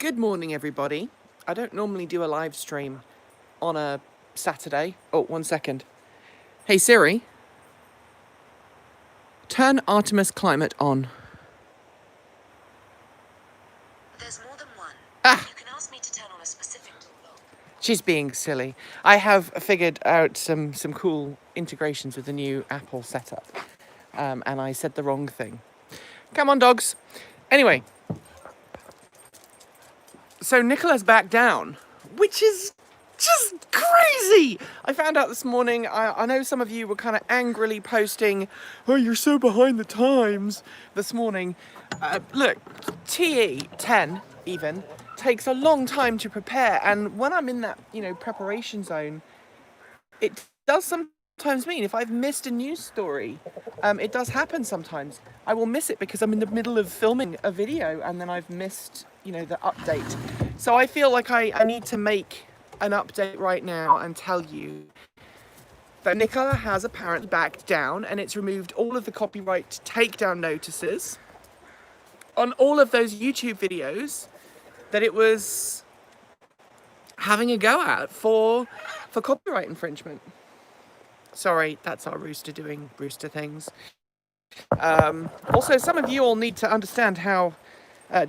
Good morning, everybody. I don't normally do a live stream on a Saturday. Oh, 1 second. Hey Siri, turn Artemis Climate on. There's more than one. Ah, You can ask me to turn on a specific tool. she's being silly. I have figured out some cool integrations with the new Apple setup, and I said the wrong thing. Come on, dogs. Anyway, so Nicola's back down, which is just crazy. I found out this morning, I know some of you were kind of angrily posting, oh, you're so behind the times this morning. Look, TE 10 even takes a long time to prepare, and when I'm in that, preparation zone, it does sometimes mean if I've missed a news story, it does happen sometimes. I will miss it because I'm in the middle of filming a video and then I've missed, the update. So I feel like I need to make an update right now and tell you that Nikola has apparently backed down and it's removed all of the copyright takedown notices on all of those YouTube videos that it was having a go at for copyright infringement. Sorry, that's our rooster doing rooster things. Also, some of you all need to understand how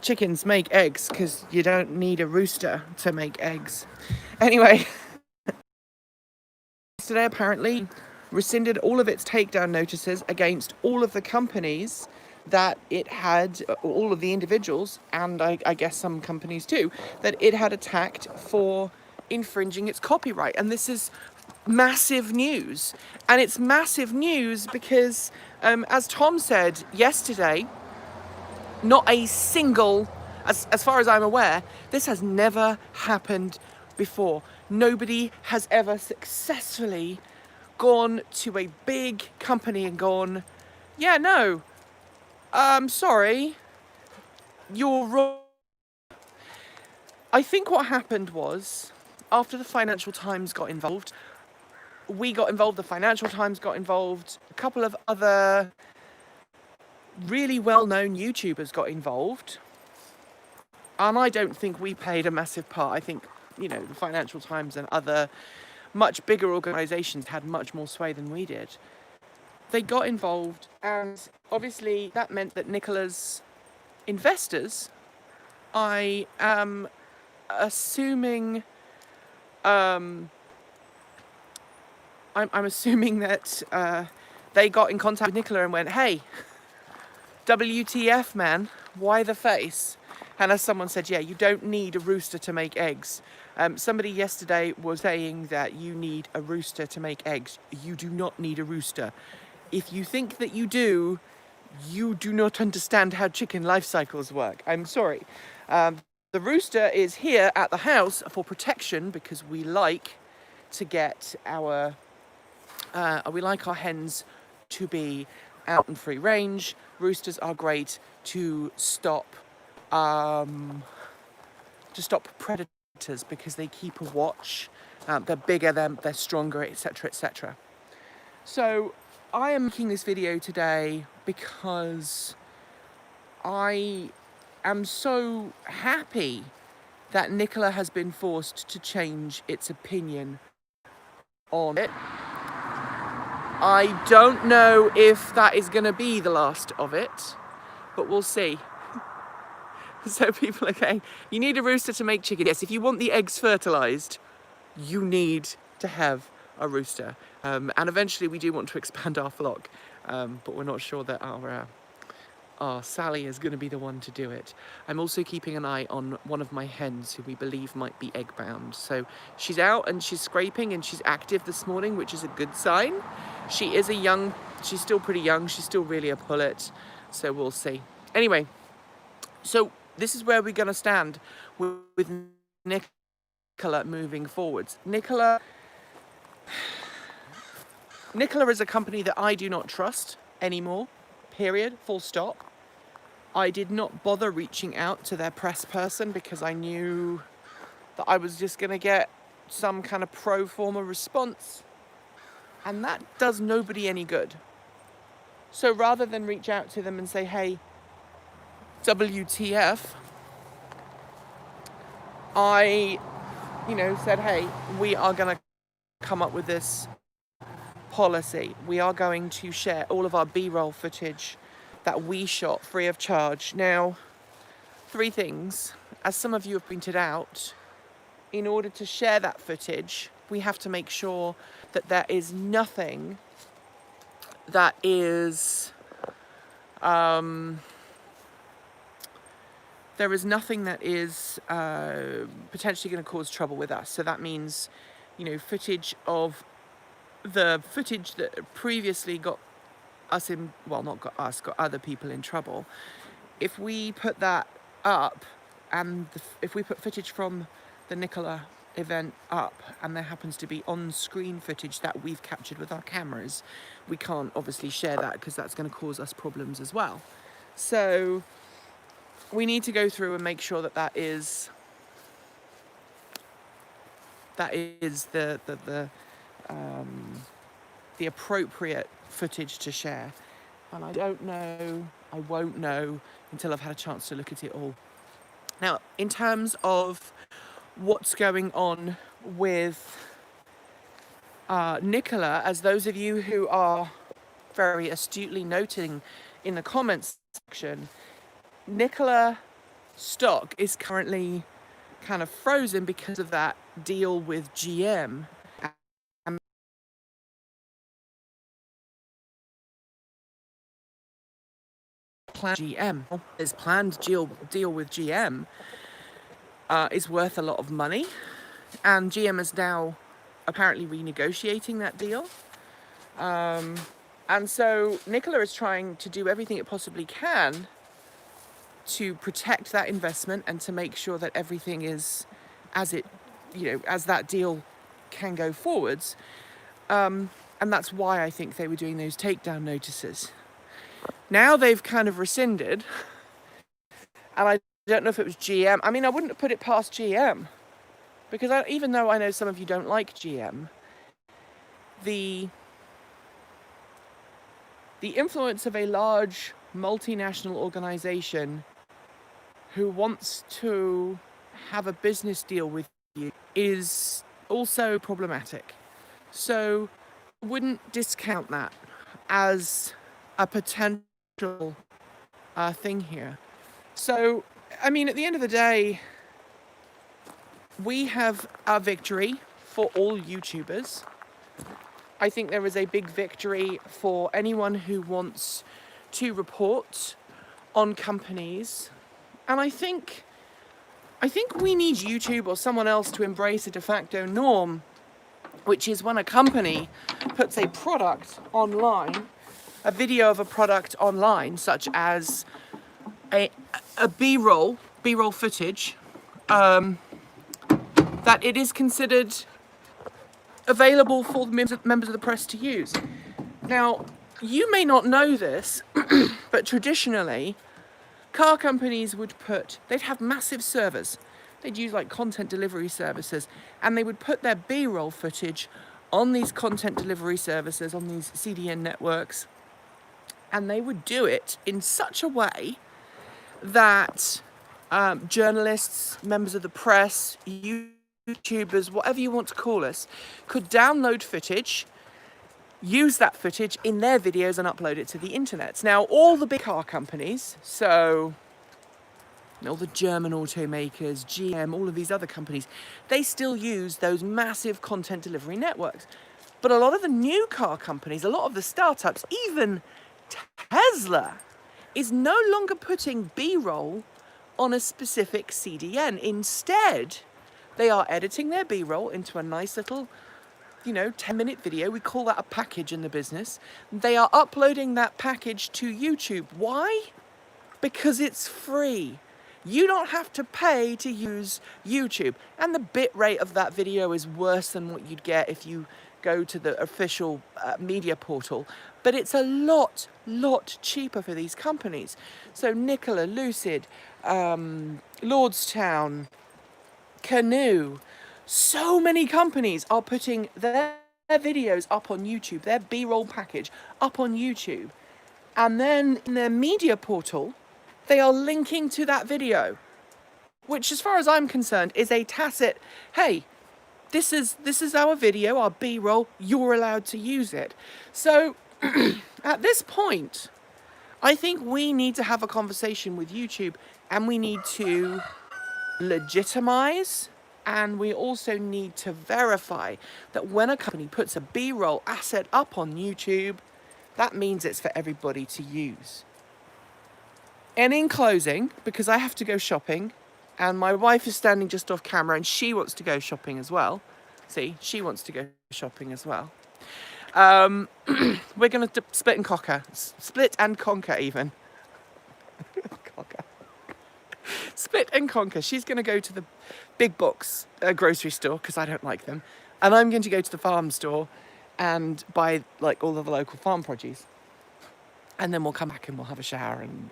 chickens make eggs, because you don't need a rooster to make eggs. Anyway, yesterday apparently rescinded all of its takedown notices against all of the companies that it had, all of the individuals, and I guess some companies too, that it had attacked for infringing its copyright. And this is massive news. And it's massive news because, as Tom said yesterday, not a single, as far as I'm aware, this has never happened before. Nobody has ever successfully gone to a big company and gone, yeah, no, sorry, you're wrong. I think what happened was, after the Financial Times got involved, we got involved, the Financial Times got involved, a couple of other really well-known YouTubers got involved, and I don't think we played a massive part. I think, the Financial Times and other much bigger organisations had much more sway than we did. They got involved, and obviously that meant that Nikola's investors, I am assuming, I'm assuming that they got in contact with Nikola and went, hey, WTF, man, why the face? And as someone said, yeah, you don't need a rooster to make eggs. Somebody yesterday was saying that you need a rooster to make eggs. You do not need a rooster. If you think that you do not understand how chicken life cycles work. I'm sorry. The rooster is here at the house for protection because we like to get our hens to be out and free range. Roosters are great to stop predators because they keep a watch. They're bigger, they're stronger, etc., etc. So I am making this video today because I am so happy that Nikola has been forced to change its opinion on it. I don't know if that is going to be the last of it, but we'll see. So people are saying, you need a rooster to make chicken. Yes, if you want the eggs fertilised, you need to have a rooster. And eventually we do want to expand our flock, but we're not sure that our Sally is going to be the one to do it. I'm also keeping an eye on one of my hens who we believe might be egg bound. So she's out and she's scraping and she's active this morning, which is a good sign. She's still pretty young. She's still really a pullet. So we'll see. Anyway, so this is where we're going to stand with Nikola moving forwards. Nikola is a company that I do not trust anymore, period, full stop. I did not bother reaching out to their press person because I knew that I was just going to get some kind of pro forma response, and that does nobody any good. So rather than reach out to them and say, hey, WTF, I, said, hey, we are going to come up with this policy. We are going to share all of our B-roll footage that we shot free of charge. Now, 3 things. As some of you have pointed out, in order to share that footage, we have to make sure that there is nothing that is potentially going to cause trouble with us. So that means, footage of the footage that previously got us in, well, not got us, got other people in trouble. If we put that up, and if we put footage from the Nikola event up, and there happens to be on-screen footage that we've captured with our cameras, we can't obviously share that because that's going to cause us problems as well. So we need to go through and make sure that that is the appropriate footage to share. And I won't know until I've had a chance to look at it all. Now, in terms of what's going on with Nikola, as those of you who are very astutely noting in the comments section, Nikola stock is currently kind of frozen because of that deal with GM. And his planned deal with GM is worth a lot of money, and GM is now apparently renegotiating that deal. And so Nikola is trying to do everything it possibly can to protect that investment and to make sure that everything is as that deal can go forwards. And that's why I think they were doing those takedown notices. Now they've kind of rescinded, and I don't know if it was GM. I mean, I wouldn't have put it past GM, because even though I know some of you don't like GM, the influence of a large multinational organization who wants to have a business deal with you is also problematic. So I wouldn't discount that as a potential thing here. So, I mean, at the end of the day, we have a victory for all YouTubers. I think there is a big victory for anyone who wants to report on companies. And I think we need YouTube or someone else to embrace a de facto norm, which is when a company puts a product online, a video of a product online, such as a B-roll footage, that it is considered available for the members of the press to use. Now, you may not know this, but traditionally, car companies they'd have massive servers. They'd use like content delivery services, and they would put their B-roll footage on these content delivery services, on these CDN networks, and they would do it in such a way that journalists, members of the press, YouTubers, whatever you want to call us, could download footage, use that footage in their videos and upload it to the internet. Now, all the big car companies, so all the German automakers, GM, all of these other companies, they still use those massive content delivery networks. But a lot of the new car companies, a lot of the startups, even Tesla, is no longer putting B-roll on a specific CDN. Instead, they are editing their B-roll into a nice little 10-minute video. We call that a package in the business. They are uploading that package to YouTube. Why? Because it's free. You don't have to pay to use YouTube. And the bit rate of that video is worse than what you'd get if you go to the official media portal. But it's a lot cheaper for these companies. So Nikola, Lucid, Lordstown, Canoe, so many companies are putting their videos up on YouTube, their B-roll package up on YouTube. And then in their media portal, they are linking to that video. which as far as I'm concerned is a tacit, hey, this is our video, our B-roll, you're allowed to use it. So at this point, I think we need to have a conversation with YouTube, and we need to legitimize, and we also need to verify that when a company puts a B-roll asset up on YouTube, that means it's for everybody to use. And in closing, because I have to go shopping, and my wife is standing just off camera and she wants to go shopping as well. See, she wants to go shopping as well. We're going to split and conquer. Split and conquer even. Conquer. Split and conquer. She's going to go to the big box grocery store because I don't like them. And I'm going to go to the farm store and buy like all of the local farm produce. And then we'll come back and we'll have a shower and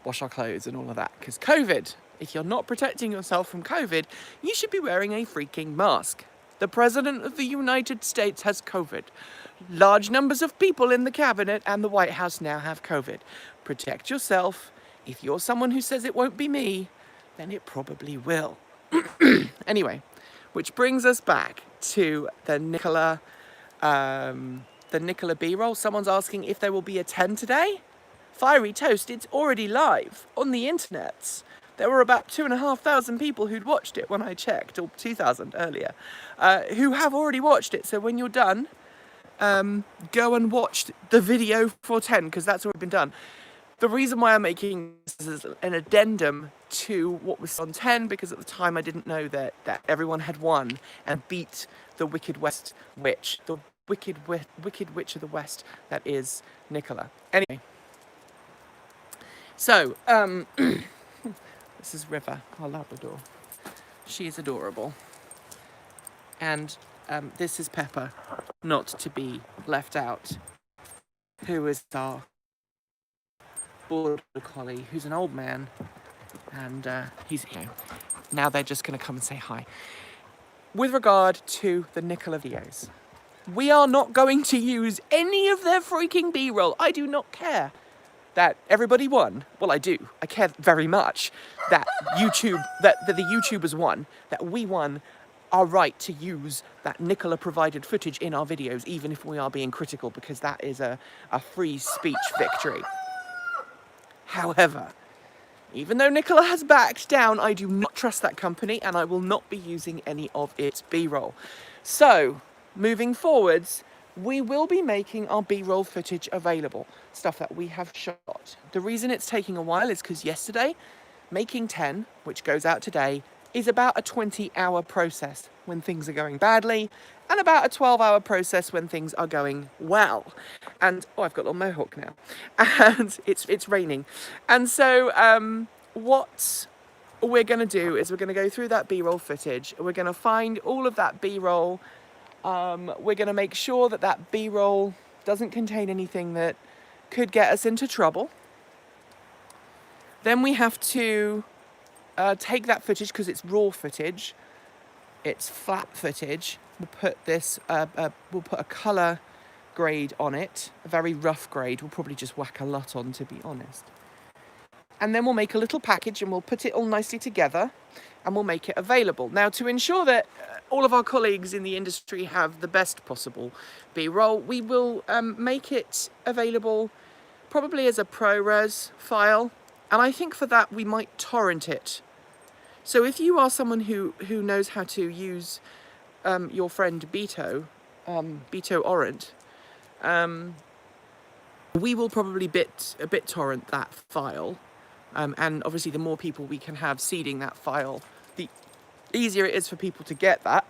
wash our clothes and all of that. Because COVID, if you're not protecting yourself from COVID, you should be wearing a freaking mask. The President of the United States has COVID. Large numbers of people in the cabinet and the White House now have COVID. Protect yourself. If you're someone who says it won't be me, then it probably will. Anyway, which brings us back to the Nikola B-roll. Someone's asking if there will be a 10 today. Fiery Toast, it's already live on the internet. There were about 2,500 people who'd watched it when I checked, or 2,000 earlier, who have already watched it. So when you're done, go and watch the video for 10, because that's already been done. The reason why I'm making this is an addendum to what was on 10, because at the time I didn't know that everyone had won and beat the Wicked West Witch, the Wicked Witch of the West, that is Nikola. Anyway, so, this is River, our Labrador. She is adorable. And this is Pepper, not to be left out, who is our border collie, who's an old man. And he's, now they're just going to come and say hi. With regard to the Nikola videos, we are not going to use any of their freaking B-roll. I do not care that everybody won. Well, I do. I care very much that that the YouTubers won, that we won our right to use that Nikola provided footage in our videos, even if we are being critical, because that is a free speech victory. However, even though Nikola has backed down, I do not trust that company, and I will not be using any of its B-roll. So, moving forwards, we will be making our B-roll footage available, stuff that we have shot. The reason it's taking a while is because yesterday, making 10, which goes out today, is about a 20-hour process when things are going badly, and about a 12-hour process when things are going well. And, oh, I've got a little mohawk now. And it's raining. And so what we're going to do is we're going to go through that B-roll footage. We're going to find all of that B-roll. We're going to make sure that that B-roll doesn't contain anything that could get us into trouble. Then we have to take that footage, because it's raw footage, it's flat footage. We'll put this, we'll put a colour grade on it, a very rough grade. We'll probably just whack a lot on, to be honest. And then we'll make a little package and we'll put it all nicely together and we'll make it available. Now, to ensure that all of our colleagues in the industry have the best possible B-roll, we will make it available probably as a ProRes file. And I think for that we might torrent it. So if you are someone who knows how to use your friend Beto Orant, we will probably BitTorrent that file. And obviously the more people we can have seeding that file, the easier it is for people to get that.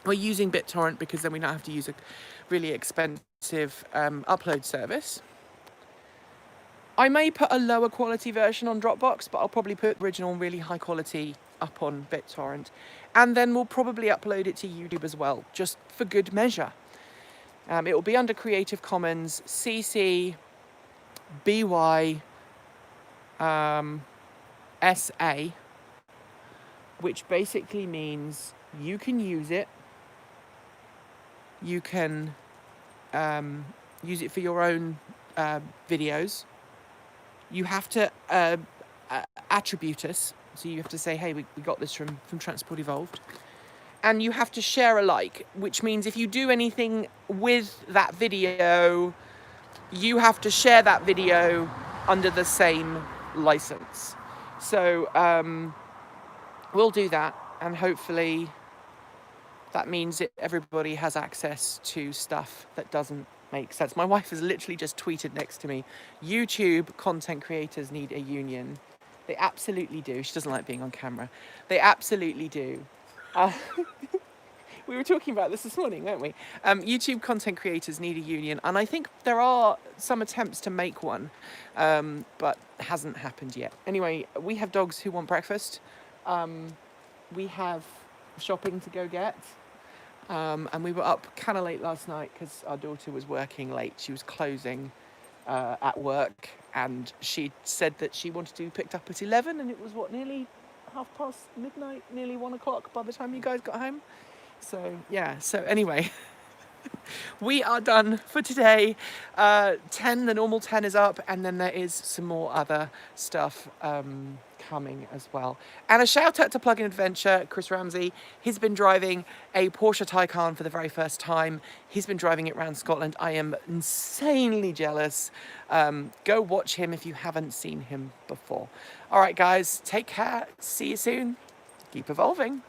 We're using BitTorrent because then we don't have to use a really expensive upload service. I may put a lower quality version on Dropbox, but I'll probably put the original really high quality up on BitTorrent. And then we'll probably upload it to YouTube as well, just for good measure. It will be under Creative Commons CC BY SA, which basically means you can use it. You can use it for your own videos. You have to attribute us. So you have to say, hey, we got this from Transport Evolved. And you have to share alike, which means if you do anything with that video, you have to share that video under the same license. So we'll do that, and hopefully that means that everybody has access to stuff that doesn't make sense. My wife has literally just tweeted next to me, YouTube content creators need a union. They absolutely do. She doesn't like being on camera. They absolutely do. We were talking about this morning, weren't we? YouTube content creators need a union, and I think there are some attempts to make one, but hasn't happened yet. Anyway, we have dogs who want breakfast. We have shopping to go get. And we were up kind of late last night because our daughter was working late. She was closing at work, and she said that she wanted to be picked up at 11, and it was nearly midnight, nearly 1 o'clock by the time you guys got home. So yeah, so anyway, we are done for today. The normal 10 is up, and then there is some more other stuff coming as well. And a shout out to Plug-in Adventure, Chris Ramsey. He's been driving a Porsche Taycan for the very first time. He's been driving it around Scotland. I am insanely jealous. Go watch him if you haven't seen him before. All right, guys, take care. See you soon. Keep evolving.